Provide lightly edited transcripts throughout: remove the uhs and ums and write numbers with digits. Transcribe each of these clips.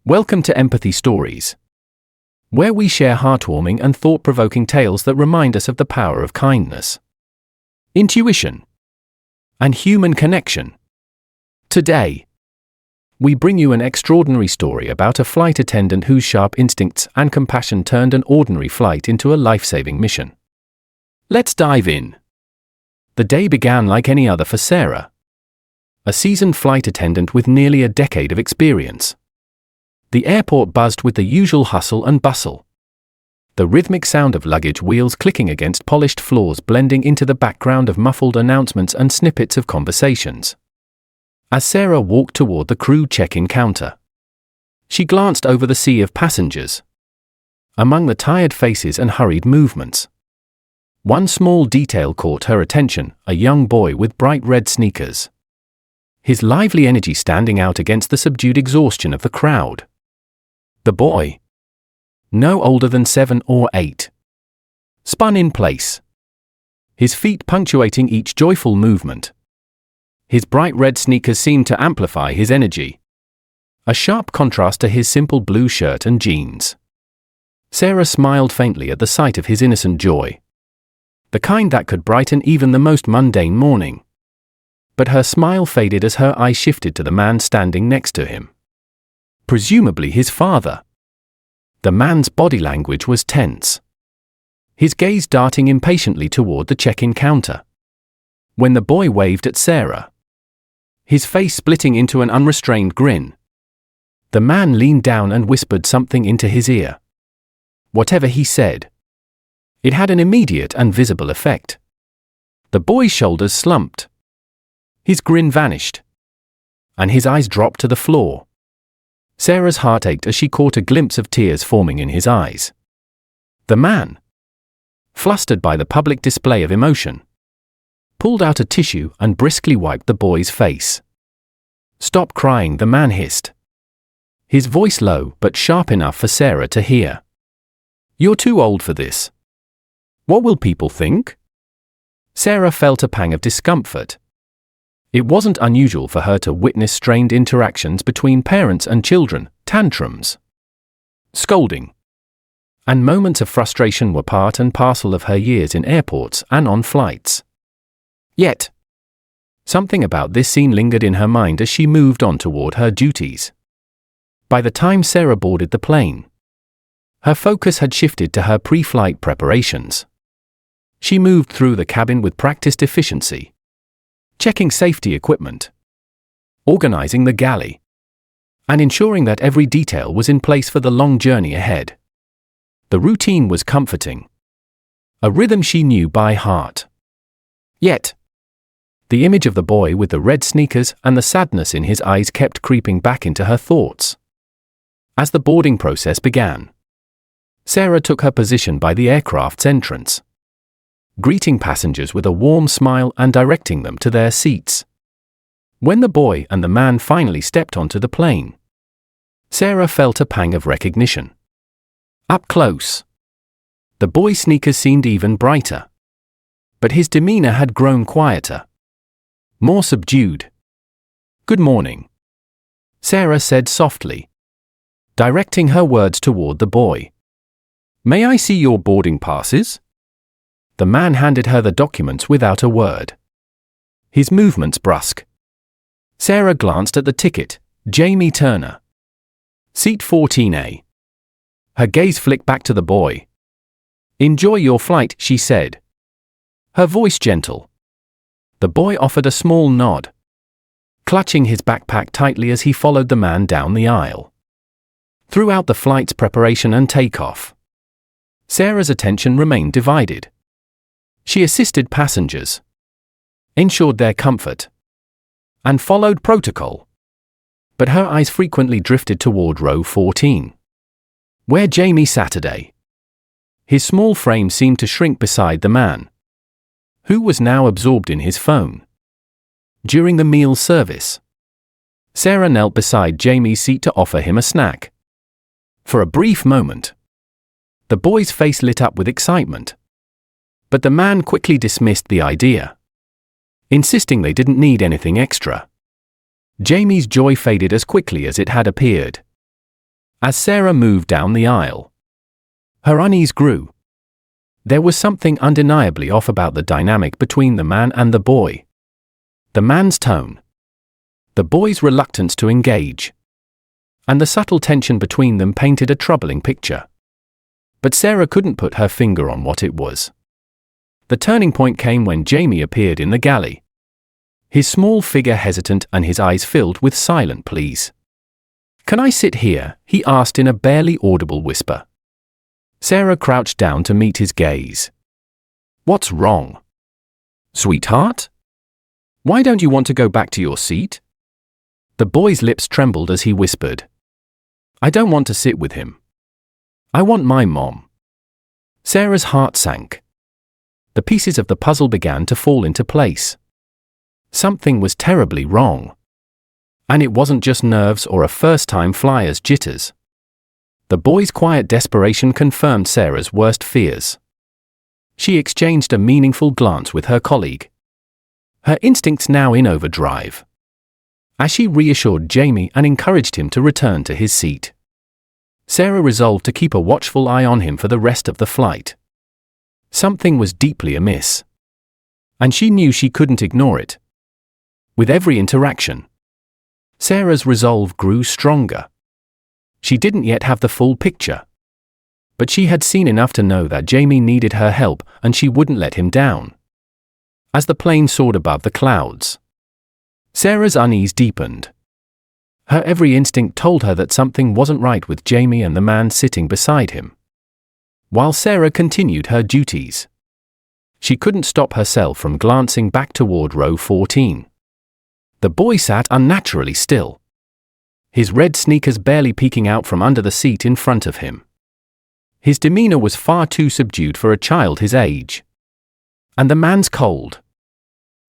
Welcome to Empathy Stories, where we share heartwarming and thought-provoking tales that remind us of the power of kindness, intuition, and human connection. Today, we bring you an extraordinary story about a flight attendant whose sharp instincts and compassion turned an ordinary flight into a life-saving mission. Let's dive in. The day began like any other for Sarah, a seasoned flight attendant with nearly a decade of experience. The airport buzzed with the usual hustle and bustle. The rhythmic sound of luggage wheels clicking against polished floors blending into the background of muffled announcements and snippets of conversations. As Sarah walked toward the crew check-in counter, she glanced over the sea of passengers. Among the tired faces and hurried movements, one small detail caught her attention: a young boy with bright red sneakers, his lively energy standing out against the subdued exhaustion of the crowd. The boy, no older than 7 or 8, spun in place, his feet punctuating each joyful movement. His bright red sneakers seemed to amplify his energy, a sharp contrast to his simple blue shirt and jeans. Sarah smiled faintly at the sight of his innocent joy, the kind that could brighten even the most mundane morning. But her smile faded as her eyes shifted to the man standing next to him. Presumably his father. The man's body language was tense, his gaze darting impatiently toward the check-in counter. When the boy waved at Sarah, his face splitting into an unrestrained grin, the man leaned down and whispered something into his ear. Whatever he said, it had an immediate and visible effect. The boy's shoulders slumped, his grin vanished, and his eyes dropped to the floor. Sarah's heart ached as she caught a glimpse of tears forming in his eyes. The man, flustered by the public display of emotion, pulled out a tissue and briskly wiped the boy's face. "Stop crying," the man hissed, his voice low but sharp enough for Sarah to hear. "You're too old for this. What will people think?" Sarah felt a pang of discomfort. It wasn't unusual for her to witness strained interactions between parents and children. Tantrums, scolding, and moments of frustration were part and parcel of her years in airports and on flights. Yet, something about this scene lingered in her mind as she moved on toward her duties. By the time Sarah boarded the plane, her focus had shifted to her pre-flight preparations. She moved through the cabin with practiced efficiency, checking safety equipment, organizing the galley, and ensuring that every detail was in place for the long journey ahead. The routine was comforting, a rhythm she knew by heart. Yet, the image of the boy with the red sneakers and the sadness in his eyes kept creeping back into her thoughts. As the boarding process began, Sarah took her position by the aircraft's entrance, greeting passengers with a warm smile and directing them to their seats. When the boy and the man finally stepped onto the plane, Sarah felt a pang of recognition. Up close, the boy's sneakers seemed even brighter, but his demeanor had grown quieter, more subdued. "Good morning," Sarah said softly, directing her words toward the boy. "May I see your boarding passes?" The man handed her the documents without a word, his movements brusque. Sarah glanced at the ticket: Jamie Turner, seat 14A. Her gaze flicked back to the boy. "Enjoy your flight," she said, her voice gentle. The boy offered a small nod, clutching his backpack tightly as he followed the man down the aisle. Throughout the flight's preparation and takeoff, Sarah's attention remained divided. She assisted passengers, ensured their comfort, and followed protocol. But her eyes frequently drifted toward row 14, where Jamie sat today. His small frame seemed to shrink beside the man, who was now absorbed in his phone. During the meal service, Sarah knelt beside Jamie's seat to offer him a snack. For a brief moment, the boy's face lit up with excitement. But the man quickly dismissed the idea, insisting they didn't need anything extra. Jamie's joy faded as quickly as it had appeared. As Sarah moved down the aisle, her unease grew. There was something undeniably off about the dynamic between the man and the boy. The man's tone, the boy's reluctance to engage, and the subtle tension between them painted a troubling picture. But Sarah couldn't put her finger on what it was. The turning point came when Jamie appeared in the galley. His small figure hesitant and his eyes filled with silent pleas. "Can I sit here?" he asked in a barely audible whisper. Sarah crouched down to meet his gaze. "What's wrong? Sweetheart? Why don't you want to go back to your seat?" The boy's lips trembled as he whispered, "I don't want to sit with him. I want my mom." Sarah's heart sank. The pieces of the puzzle began to fall into place. Something was terribly wrong. And it wasn't just nerves or a first-time flyer's jitters. The boy's quiet desperation confirmed Sarah's worst fears. She exchanged a meaningful glance with her colleague, her instincts now in overdrive, as she reassured Jamie and encouraged him to return to his seat. Sarah resolved to keep a watchful eye on him for the rest of the flight. Something was deeply amiss, and she knew she couldn't ignore it. With every interaction, Sarah's resolve grew stronger. She didn't yet have the full picture, but she had seen enough to know that Jamie needed her help and she wouldn't let him down. As the plane soared above the clouds, Sarah's unease deepened. Her every instinct told her that something wasn't right with Jamie and the man sitting beside him. While Sarah continued her duties, she couldn't stop herself from glancing back toward row 14. The boy sat unnaturally still, his red sneakers barely peeking out from under the seat in front of him. His demeanor was far too subdued for a child his age. And the man's cold,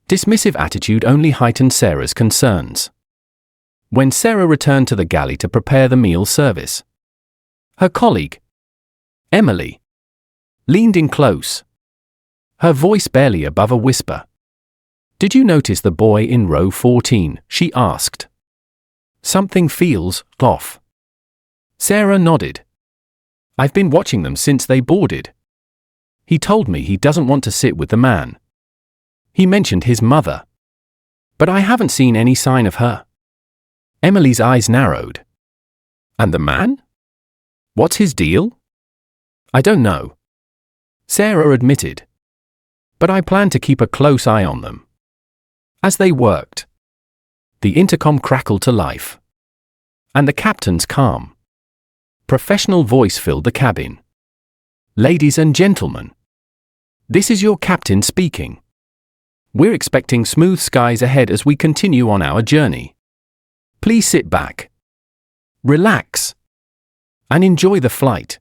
dismissive attitude only heightened Sarah's concerns. When Sarah returned to the galley to prepare the meal service, her colleague, Emily, leaned in close, her voice barely above a whisper. "Did you notice the boy in row 14?" she asked. "Something feels off." Sarah nodded. "I've been watching them since they boarded. He told me he doesn't want to sit with the man. He mentioned his mother, but I haven't seen any sign of her." Emily's eyes narrowed. "And the man? What's his deal?" "I don't know," Sarah admitted, "but I plan to keep a close eye on them." As they worked, the intercom crackled to life, and the captain's calm, professional voice filled the cabin. "Ladies and gentlemen, this is your captain speaking. We're expecting smooth skies ahead as we continue on our journey. Please sit back, relax, and enjoy the flight."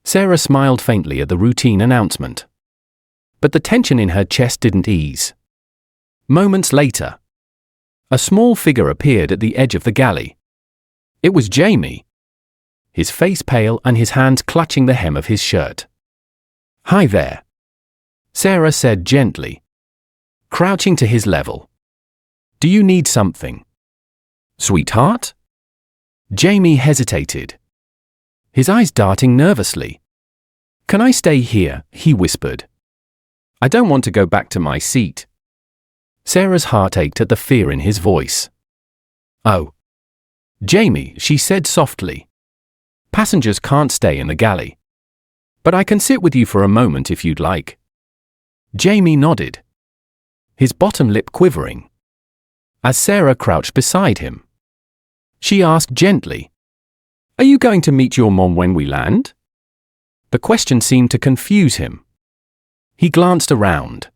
Sarah smiled faintly at the routine announcement, but the tension in her chest didn't ease. Moments later, a small figure appeared at the edge of the galley. It was Jamie, his face pale and his hands clutching the hem of his shirt. "Hi there," Sarah said gently, crouching to his level. "Do you need something, sweetheart?" Jamie hesitated, his eyes darting nervously. "Can I stay here?" he whispered. "I don't want to go back to my seat." Sarah's heart ached at the fear in his voice. "Oh, Jamie," she said softly. "Passengers can't stay in the galley. But I can sit with you for a moment if you'd like." Jamie nodded, his bottom lip quivering, as Sarah crouched beside him. She asked gently, "Are you going to meet your mom when we land?" The question seemed to confuse him. He glanced around,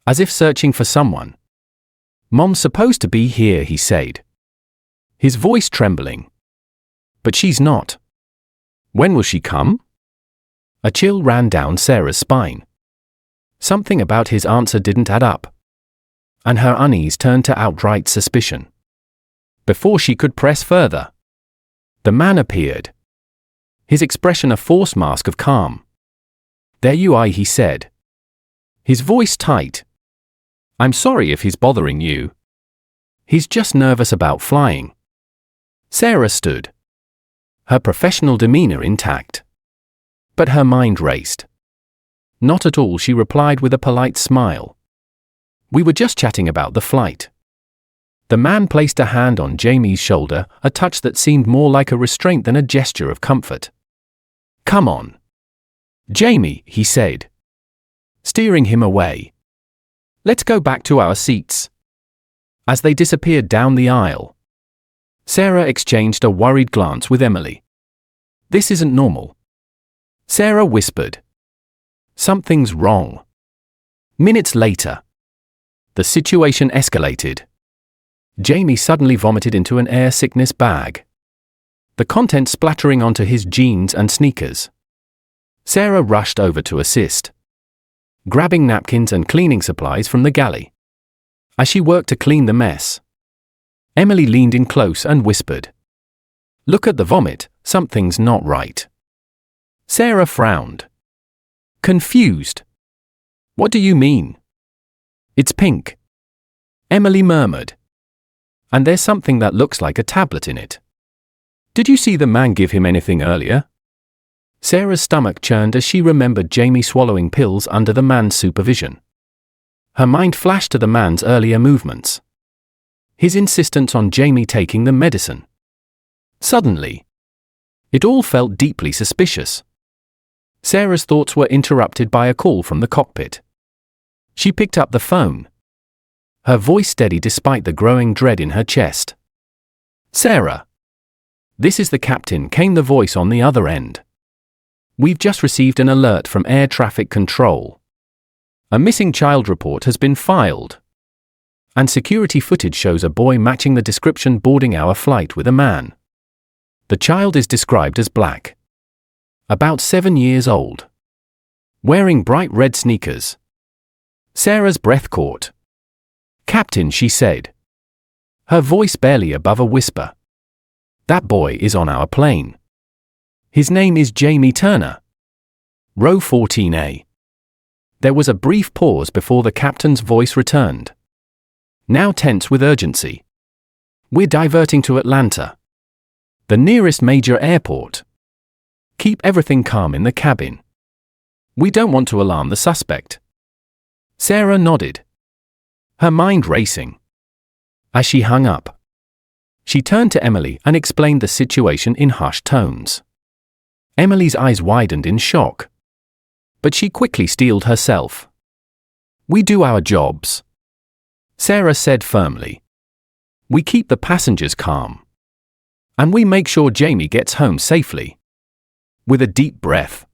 as if searching for someone. "Mom's supposed to be here," he said, his voice trembling. "But she's not. When will she come?" A chill ran down Sarah's spine. Something about his answer didn't add up, and her unease turned to outright suspicion. Before she could press further, the man appeared, his expression a forced mask of calm. "There you are," he said, his voice tight. "I'm sorry if he's bothering you. He's just nervous about flying." Sarah stood, her professional demeanor intact. But her mind raced. "Not at all," she replied with a polite smile. "We were just chatting about the flight." The man placed a hand on Jamie's shoulder, a touch that seemed more like a restraint than a gesture of comfort. "Come on, Jamie," he said, steering him away. "Let's go back to our seats." As they disappeared down the aisle, Sarah exchanged a worried glance with Emily. "This isn't normal," Sarah whispered. "Something's wrong." Minutes later, the situation escalated. Jamie suddenly vomited into an air sickness bag, the contents splattering onto his jeans and sneakers. Sarah rushed over to assist, grabbing napkins and cleaning supplies from the galley. As she worked to clean the mess, Emily leaned in close and whispered, "Look at the vomit, something's not right." Sarah frowned, confused. "What do you mean?" "It's pink," Emily murmured. "And there's something that looks like a tablet in it." "Did you see the man give him anything earlier?" Sarah's stomach churned as she remembered Jamie swallowing pills under the man's supervision. Her mind flashed to the man's earlier movements, his insistence on Jamie taking the medicine. Suddenly, it all felt deeply suspicious. Sarah's thoughts were interrupted by a call from the cockpit. She picked up the phone, her voice steady despite the growing dread in her chest. "Sarah, this is the captain," came the voice on the other end. "We've just received an alert from air traffic control. A missing child report has been filed, and security footage shows a boy matching the description boarding our flight with a man. The child is described as black, about 7 years old, wearing bright red sneakers." Sarah's breath caught. "Captain," she said, her voice barely above a whisper, "that boy is on our plane. His name is Jamie Turner. Row 14A. There was a brief pause before the captain's voice returned, now tense with urgency. "We're diverting to Atlanta, the nearest major airport. Keep everything calm in the cabin. We don't want to alarm the suspect." Sarah nodded, her mind racing. As she hung up, she turned to Emily and explained the situation in hushed tones. Emily's eyes widened in shock, but she quickly steeled herself. "We do our jobs," Sarah said firmly. "We keep the passengers calm, and we make sure Jamie gets home safely." With a deep breath,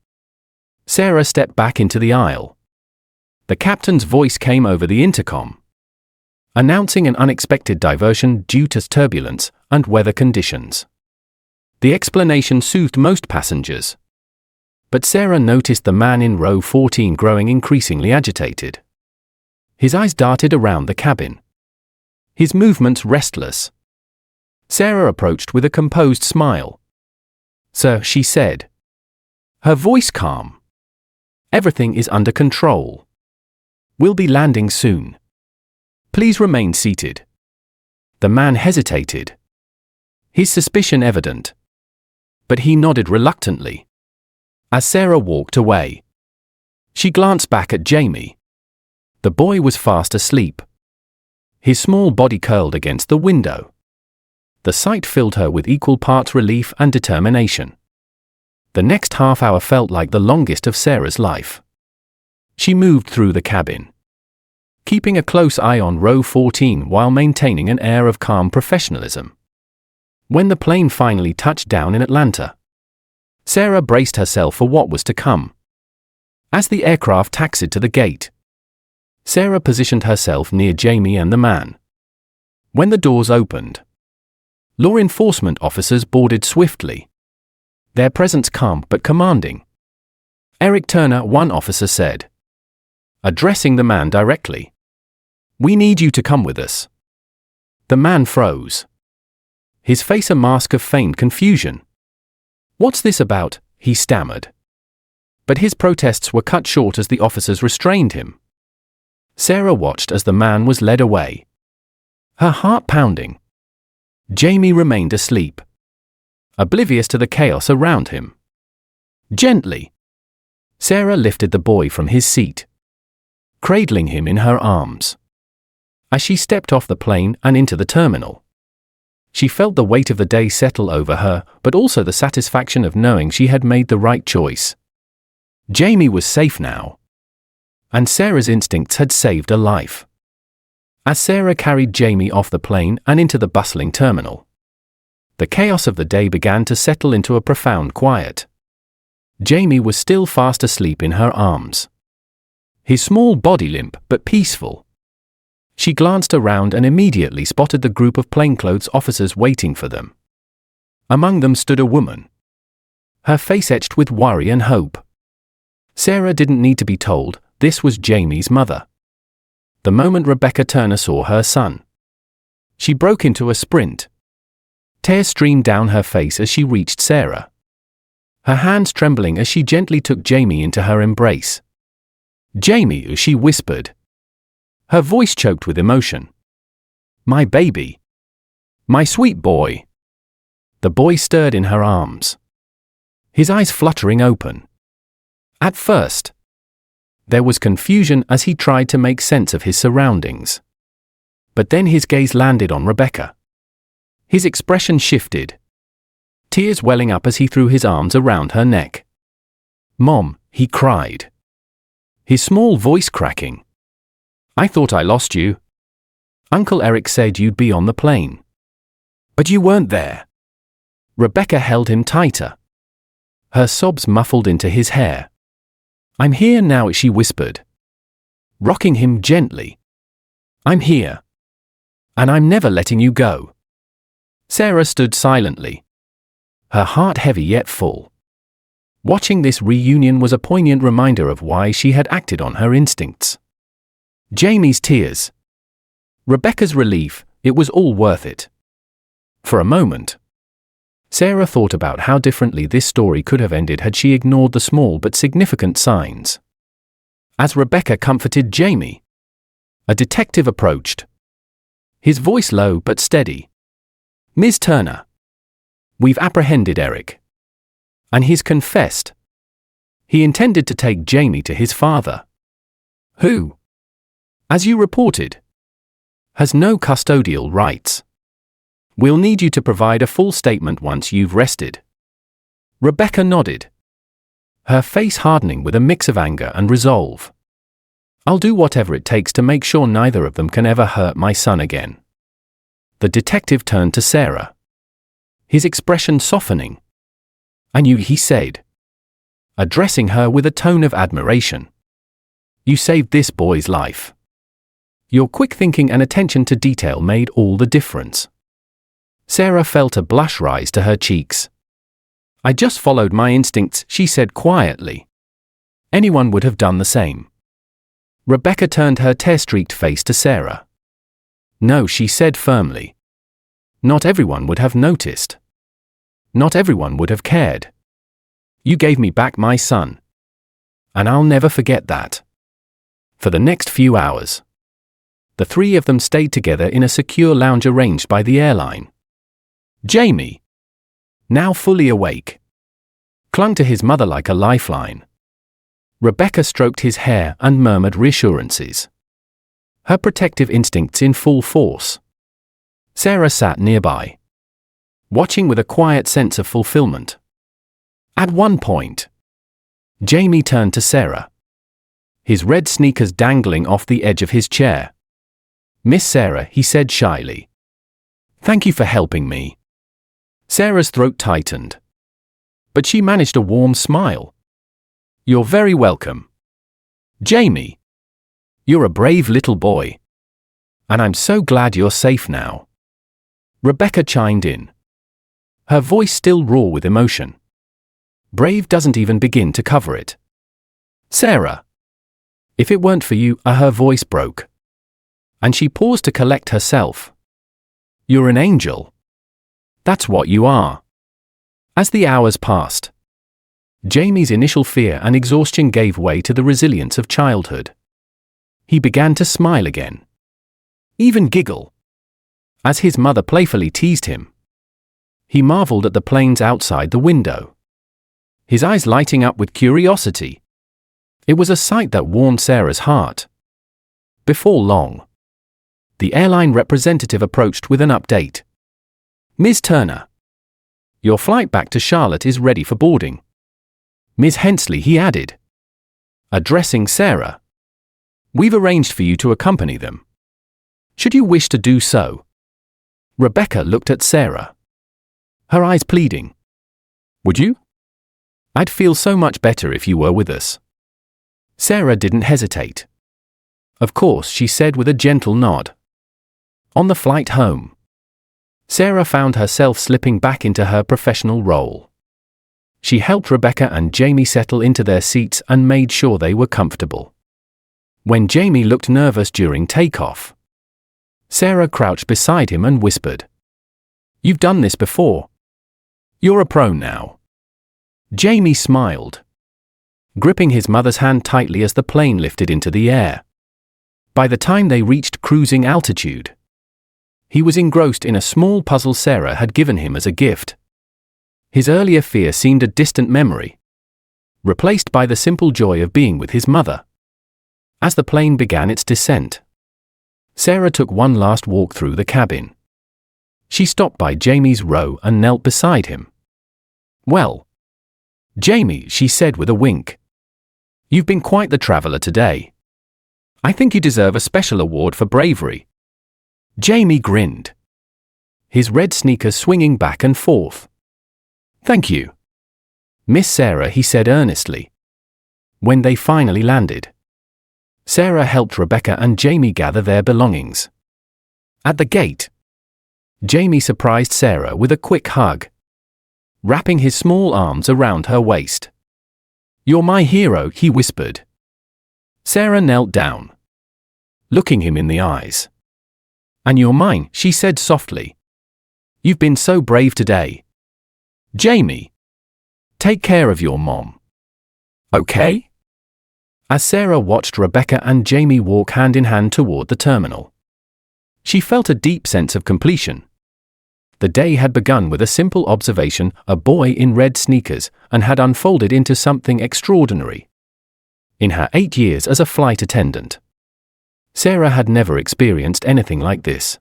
Sarah stepped back into the aisle. The captain's voice came over the intercom, announcing an unexpected diversion due to turbulence and weather conditions. The explanation soothed most passengers, but Sarah noticed the man in row 14 growing increasingly agitated. His eyes darted around the cabin, his movements restless. Sarah approached with a composed smile. "Sir," she said, her voice calm, "everything is under control. We'll be landing soon. Please remain seated." The man hesitated, his suspicion evident, but he nodded reluctantly. As Sarah walked away, she glanced back at Jamie. The boy was fast asleep, his small body curled against the window. The sight filled her with equal parts relief and determination. The next half hour felt like the longest of Sarah's life. She moved through the cabin, keeping a close eye on row 14 while maintaining an air of calm professionalism. When the plane finally touched down in Atlanta, Sarah braced herself for what was to come. As the aircraft taxied to the gate, Sarah positioned herself near Jamie and the man. When the doors opened, law enforcement officers boarded swiftly, their presence calm but commanding. "Eric Turner," one officer said, addressing the man directly. "We need you to come with us." The man froze, his face a mask of feigned confusion. "What's this about?" he stammered. But his protests were cut short as the officers restrained him. Sarah watched as the man was led away, her heart pounding. Jamie remained asleep, oblivious to the chaos around him. Gently, Sarah lifted the boy from his seat, cradling him in her arms. As she stepped off the plane and into the terminal, she felt the weight of the day settle over her, but also the satisfaction of knowing she had made the right choice. Jamie was safe now, and Sarah's instincts had saved a life. As Sarah carried Jamie off the plane and into the bustling terminal, the chaos of the day began to settle into a profound quiet. Jamie was still fast asleep in her arms, his small body limp but peaceful. She glanced around and immediately spotted the group of plainclothes officers waiting for them. Among them stood a woman, her face etched with worry and hope. Sarah didn't need to be told, this was Jamie's mother. The moment Rebecca Turner saw her son, she broke into a sprint. Tears streamed down her face as she reached Sarah, her hands trembling as she gently took Jamie into her embrace. "Jamie," she whispered, her voice choked with emotion. "My baby. My sweet boy." The boy stirred in her arms, his eyes fluttering open. At first, there was confusion as he tried to make sense of his surroundings. But then his gaze landed on Rebecca. His expression shifted, tears welling up as he threw his arms around her neck. "Mom," he cried, his small voice cracking. "I thought I lost you. Uncle Eric said you'd be on the plane. But you weren't there." Rebecca held him tighter, her sobs muffled into his hair. "I'm here now," she whispered, rocking him gently. "I'm here. And I'm never letting you go." Sarah stood silently, her heart heavy yet full. Watching this reunion was a poignant reminder of why she had acted on her instincts. Jamie's tears, Rebecca's relief, it was all worth it. For a moment, Sarah thought about how differently this story could have ended had she ignored the small but significant signs. As Rebecca comforted Jamie, a detective approached, his voice low but steady. "Ms. Turner, we've apprehended Eric. And he's confessed. He intended to take Jamie to his father, who, as you reported, has no custodial rights. We'll need you to provide a full statement once you've rested." Rebecca nodded, her face hardening with a mix of anger and resolve. "I'll do whatever it takes to make sure neither of them can ever hurt my son again." The detective turned to Sarah, his expression softening. "And you," he said, addressing her with a tone of admiration. "You saved this boy's life. Your quick thinking and attention to detail made all the difference." Sarah felt a blush rise to her cheeks. "I just followed my instincts," she said quietly. "Anyone would have done the same." Rebecca turned her tear-streaked face to Sarah. "No," she said firmly. "Not everyone would have noticed. Not everyone would have cared. You gave me back my son. And I'll never forget that." For the next few hours, the three of them stayed together in a secure lounge arranged by the airline. Jamie, now fully awake, clung to his mother like a lifeline. Rebecca stroked his hair and murmured reassurances, her protective instincts in full force. Sarah sat nearby, watching with a quiet sense of fulfillment. At one point, Jamie turned to Sarah, his red sneakers dangling off the edge of his chair. "Miss Sarah," he said shyly, "thank you for helping me." Sarah's throat tightened, but she managed a warm smile. "You're very welcome. Jamie, you're a brave little boy. And I'm so glad you're safe now." Rebecca chimed in, her voice still raw with emotion. "Brave doesn't even begin to cover it. Sarah, if it weren't for you," her voice broke, and she paused to collect herself. "You're an angel. That's what you are." As the hours passed, Jamie's initial fear and exhaustion gave way to the resilience of childhood. He began to smile again, even giggle, as his mother playfully teased him. He marveled at the planes outside the window, his eyes lighting up with curiosity. It was a sight that warmed Sarah's heart. Before long, the airline representative approached with an update. "Ms. Turner, your flight back to Charlotte is ready for boarding." "Ms. Hensley," he added, addressing Sarah, "we've arranged for you to accompany them, should you wish to do so." Rebecca looked at Sarah, her eyes pleading. "Would you? I'd feel so much better if you were with us." Sarah didn't hesitate. "Of course," she said with a gentle nod. On the flight home, Sarah found herself slipping back into her professional role. She helped Rebecca and Jamie settle into their seats and made sure they were comfortable. When Jamie looked nervous during takeoff, Sarah crouched beside him and whispered, "You've done this before. You're a pro now." Jamie smiled, gripping his mother's hand tightly as the plane lifted into the air. By the time they reached cruising altitude, he was engrossed in a small puzzle Sarah had given him as a gift. His earlier fear seemed a distant memory, replaced by the simple joy of being with his mother. As the plane began its descent, Sarah took one last walk through the cabin. She stopped by Jamie's row and knelt beside him. "Well, Jamie," she said with a wink, "you've been quite the traveler today. I think you deserve a special award for bravery." Jamie grinned, his red sneakers swinging back and forth. "Thank you, Miss Sarah," he said earnestly. When they finally landed, Sarah helped Rebecca and Jamie gather their belongings. At the gate, Jamie surprised Sarah with a quick hug, wrapping his small arms around her waist. "You're my hero," he whispered. Sarah knelt down, looking him in the eyes. "And you're mine," she said softly. "You've been so brave today. Jamie, take care of your mom. Okay?" As Sarah watched Rebecca and Jamie walk hand in hand toward the terminal, she felt a deep sense of completion. The day had begun with a simple observation, a boy in red sneakers, and had unfolded into something extraordinary. In her 8 years as a flight attendant, Sarah had never experienced anything like this.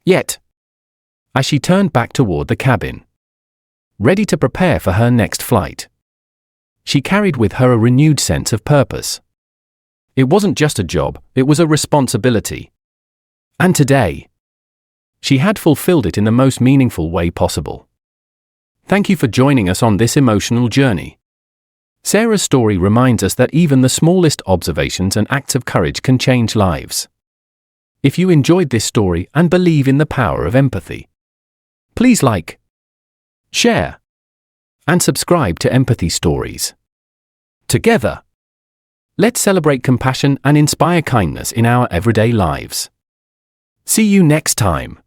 Yet, as she turned back toward the cabin, ready to prepare for her next flight, she carried with her a renewed sense of purpose. It wasn't just a job, it was a responsibility. And today, she had fulfilled it in the most meaningful way possible. Thank you for joining us on this emotional journey. Sarah's story reminds us that even the smallest observations and acts of courage can change lives. If you enjoyed this story and believe in the power of empathy, please like, share, and subscribe to Empathy Stories. Together, let's celebrate compassion and inspire kindness in our everyday lives. See you next time.